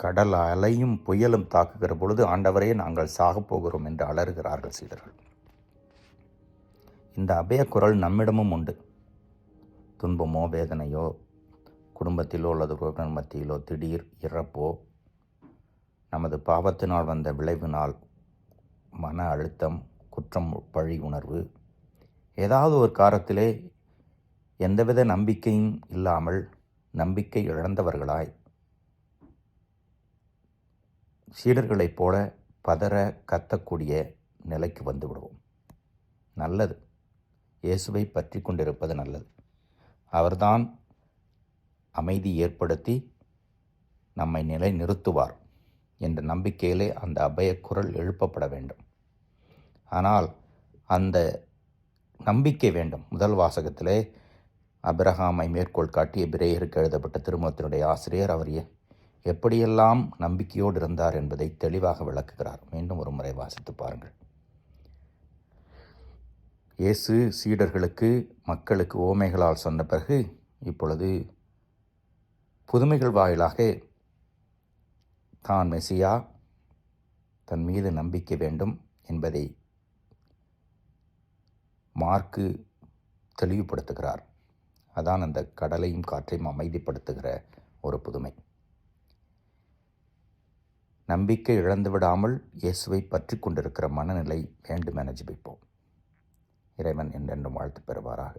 கடல் அலையும் புயலும் தாக்குகிற பொழுது, ஆண்டவரே நாங்கள் சாகப் போகிறோம் என்று அலறுகிறார்கள் சீடர்கள். இந்த அபயக்குரல் நம்மிடமும் உண்டு. துன்பமோ வேதனையோ, குடும்பத்திலோ அல்லது உறவினர் மத்தியிலோ திடீர் இறப்போ, நமது பாவத்தினால் வந்த விளைவினால் மன அழுத்தம், குற்றம், பழி உணர்வு, ஏதாவது ஒரு காலத்திலே எந்தவித நம்பிக்கையும் இல்லாமல் நம்பிக்கை இழந்தவர்களாய் சீடர்களைப் போல பதற கத்தக்கூடிய நிலைக்கு வந்து விடுவோம். நல்லது, இயேசுவை பற்றி கொண்டிருப்பது நல்லது. அவர்தான் அமைதி ஏற்படுத்தி நம்மை நிலை நிறுத்துவார் என்ற நம்பிக்கையிலே அந்த அபயக்குரல் எழுப்பப்பட வேண்டும். ஆனால் அந்த நம்பிக்கை வேண்டும். முதல் வாசகத்திலே அபிரகாமை மேற்கோள் காட்டி எபிரேயருக்கு எழுதப்பட்ட திருமுகத்தினுடைய ஆசிரியர் அவர் எப்படியெல்லாம் நம்பிக்கையோடு இருந்தார் என்பதை தெளிவாக விளக்குகிறார். மீண்டும் ஒரு முறை வாசித்து பாருங்கள். இயேசு சீடர்களுக்கு, மக்களுக்கு ஓமைகளால் சொன்ன பிறகு இப்பொழுது புதுமைகள் வாயிலாக தான் மெசியா, தன் மீது நம்பிக்கை வேண்டும் என்பதை மார்க்கு தெளிவுபடுத்துகிறார். அதான் அந்த கடலையும் காற்றையும் அமைதிப்படுத்துகிற ஒரு புதுமை. நம்பிக்கை இழந்து விடாமல் இயேசுவை பற்றி கொண்டிருக்கிற மனநிலை வேண்டும் என ஜெபிப்போம். இறைவன் என்றென்றும் வாழ்த்து பெறுவாராக.